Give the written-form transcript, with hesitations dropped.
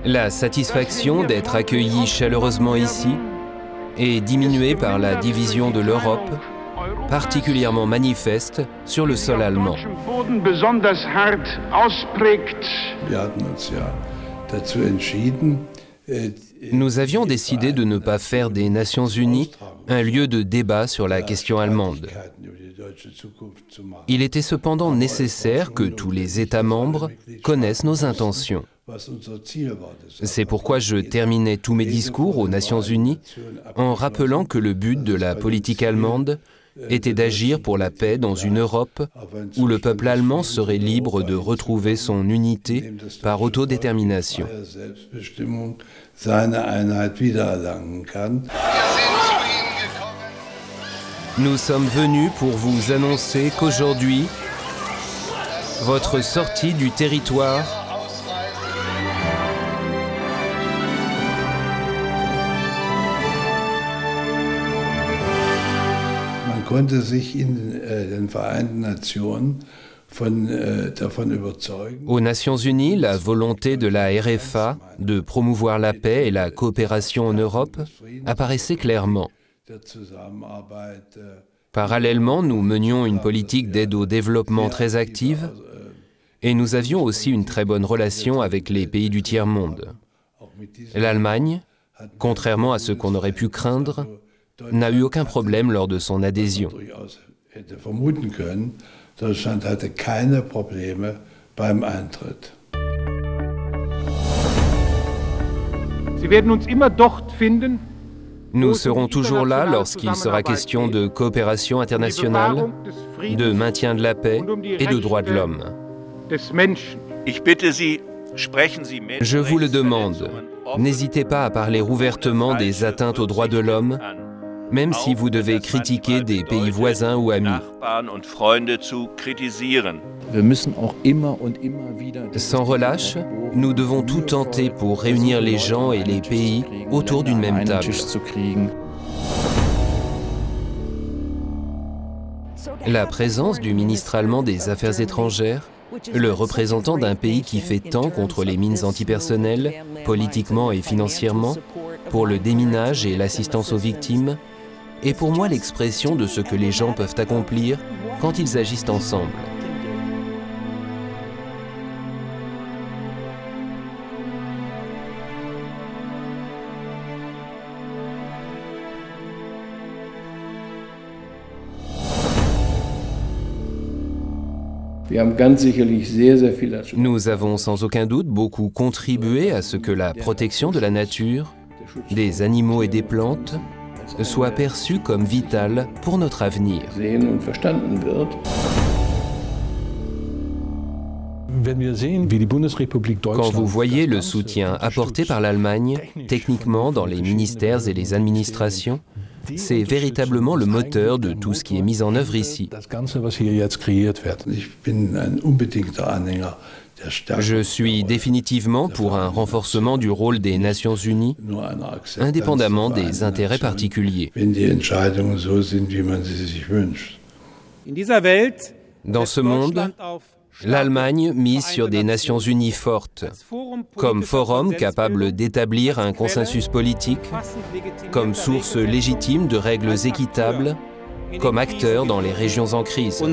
La satisfaction d'être accueillis chaleureusement ici est diminuée par la division de l'Europe, particulièrement manifeste sur le sol allemand. Nous avions décidé de ne pas faire des Nations Unies un lieu de débat sur la question allemande. Il était cependant nécessaire que tous les États membres connaissent nos intentions. C'est pourquoi je terminais tous mes discours aux Nations Unies en rappelant que le but de la politique allemande était d'agir pour la paix dans une Europe où le peuple allemand serait libre de retrouver son unité par autodétermination. Nous sommes venus pour vous annoncer qu'aujourd'hui, votre sortie du territoire aux Nations Unies, la volonté de la RFA de promouvoir la paix et la coopération en Europe apparaissait clairement. Parallèlement, nous menions une politique d'aide au développement très active et nous avions aussi une très bonne relation avec les pays du tiers-monde. L'Allemagne, contrairement à ce qu'on aurait pu craindre, n'a eu aucun problème lors de son adhésion. Nous serons toujours là lorsqu'il sera question de coopération internationale, de maintien de la paix et de droits de l'homme. Je vous le demande, n'hésitez pas à parler ouvertement des atteintes aux droits de l'homme, même si vous devez critiquer des pays voisins ou amis. Sans relâche, nous devons tout tenter pour réunir les gens et les pays autour d'une même table. La présence du ministre allemand des Affaires étrangères, le représentant d'un pays qui fait tant contre les mines antipersonnelles, politiquement et financièrement, pour le déminage et l'assistance aux victimes, est pour moi l'expression de ce que les gens peuvent accomplir quand ils agissent ensemble. Nous avons sans aucun doute beaucoup contribué à ce que la protection de la nature, des animaux et des plantes soit perçue comme vitale pour notre avenir. Quand vous voyez le soutien apporté par l'Allemagne, techniquement dans les ministères et les administrations, c'est véritablement le moteur de tout ce qui est mis en œuvre ici. Je suis définitivement pour un renforcement du rôle des Nations Unies, indépendamment des intérêts particuliers. Dans ce monde, l'Allemagne mise sur des Nations Unies fortes, comme forum capable d'établir un consensus politique, comme source légitime de règles équitables, comme acteur dans les régions en crise.